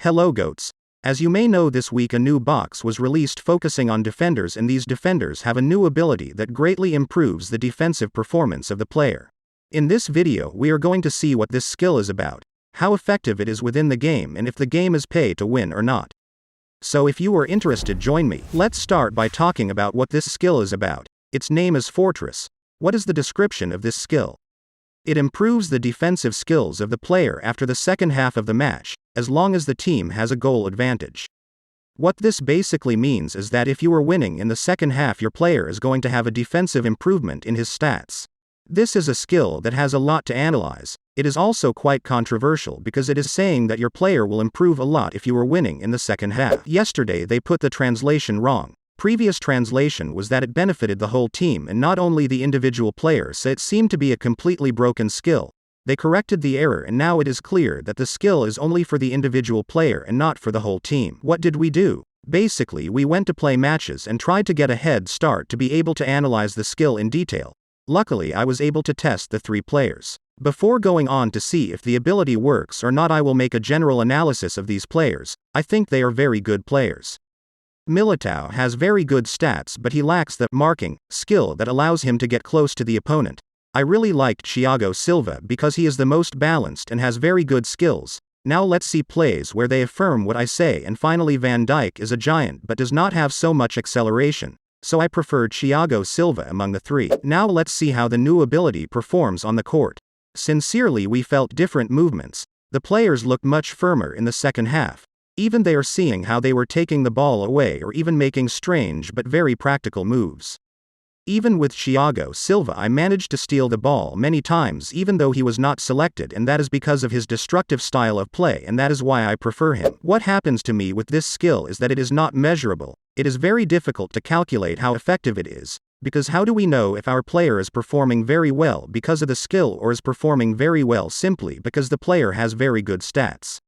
Hello goats. As you may know, this week a new box was released focusing on defenders, and these defenders have a new ability that greatly improves the defensive performance of the player. In this video we are going to see what this skill is about, how effective it is within the game, and if the game is pay to win or not. So if you are interested, join me. Let's start by talking about what this skill is about. Its name is Fortress. What is the description of this skill? It improves the defensive skills of the player after the second half of the match, as long as the team has a goal advantage. What this basically means is that if you are winning in the second half, your player is going to have a defensive improvement in his stats. This is a skill that has a lot to analyze. It is also quite controversial because it is saying that your player will improve a lot if you are winning in the second half. Yesterday they put the translation wrong. Previous translation was that it benefited the whole team and not only the individual player, so it seemed to be a completely broken skill. They corrected the error and now it is clear that the skill is only for the individual player and not for the whole team. What did we do? Basically we went to play matches and tried to get a head start to be able to analyze the skill in detail. Luckily I was able to test the 3 players. Before going on to see if the ability works or not, I will make a general analysis of these players. I think they are very good players. Militao has very good stats, but he lacks the marking skill that allows him to get close to the opponent. I really liked Thiago Silva because he is the most balanced and has very good skills. Now let's see plays where they affirm what I say. And finally, Dijk is a giant but does not have so much acceleration, so I preferred Thiago Silva among the 3. Now let's see how the new ability performs on the court. Sincerely, we felt different movements. The players looked much firmer in the second half. Even they are seeing how they were taking the ball away or even making strange but very practical moves. Even with Thiago Silva I managed to steal the ball many times even though he was not selected, and that is because of his destructive style of play, and that is why I prefer him. What happens to me with this skill is that it is not measurable. It is very difficult to calculate how effective it is, because how do we know if our player is performing very well because of the skill or is performing very well simply because the player has very good stats?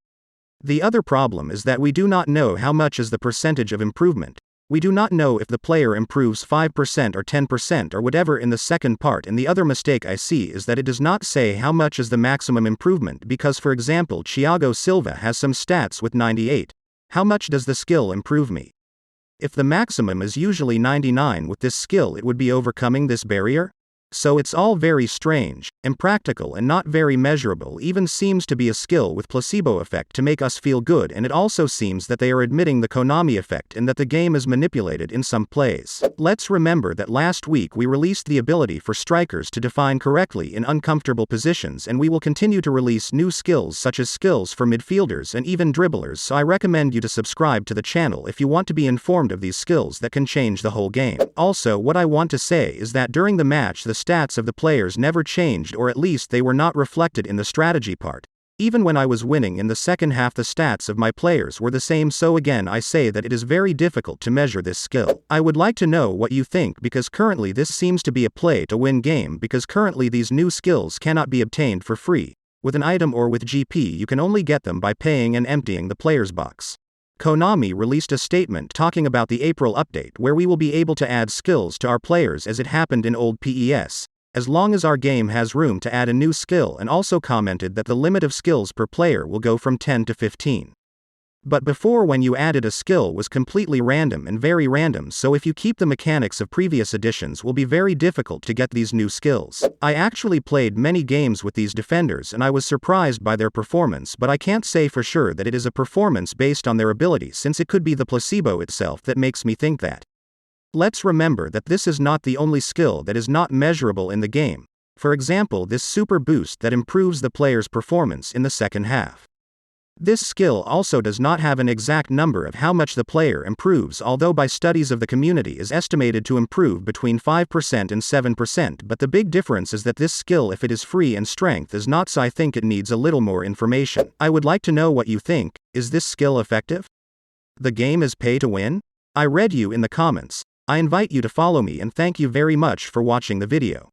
The other problem is that we do not know how much is the percentage of improvement. We do not know if the player improves 5% or 10% or whatever in the second part, and the other mistake I see is that it does not say how much is the maximum improvement, because for example Thiago Silva has some stats with 98. How much does the skill improve me? If the maximum is usually 99 with this skill, it would be overcoming this barrier? So it's all very strange, impractical and not very measurable. Even seems to be a skill with placebo effect to make us feel good, and it also seems that they are admitting the Konami effect and that the game is manipulated in some plays. Let's remember that last week we released the ability for strikers to define correctly in uncomfortable positions, and we will continue to release new skills such as skills for midfielders and even dribblers, so I recommend you to subscribe to the channel if you want to be informed of these skills that can change the whole game. Also, what I want to say is that during the match the stats of the players never changed, or at least they were not reflected in the strategy part. Even when I was winning in the second half the stats of my players were the same, so again I say that it is very difficult to measure this skill. I would like to know what you think, because currently this seems to be a play to win game, because currently these new skills cannot be obtained for free. With an item or with GP you can only get them by paying and emptying the player's box. Konami released a statement talking about the April update where we will be able to add skills to our players as it happened in old PES, as long as our game has room to add a new skill, and also commented that the limit of skills per player will go from 10 to 15. But before, when you added a skill, was completely random and very random, so if you keep the mechanics of previous editions will be very difficult to get these new skills. I actually played many games with these defenders and I was surprised by their performance, but I can't say for sure that it is a performance based on their ability, since it could be the placebo itself that makes me think that. Let's remember that this is not the only skill that is not measurable in the game. For example, this super boost that improves the player's performance in the second half. This skill also does not have an exact number of how much the player improves, although by studies of the community is estimated to improve between 5% and 7%, but the big difference is that this skill, if it is free and strength is not, so I think it needs a little more information. I would like to know what you think. Is this skill effective? The game is pay to win? I read you in the comments. I invite you to follow me, and thank you very much for watching the video.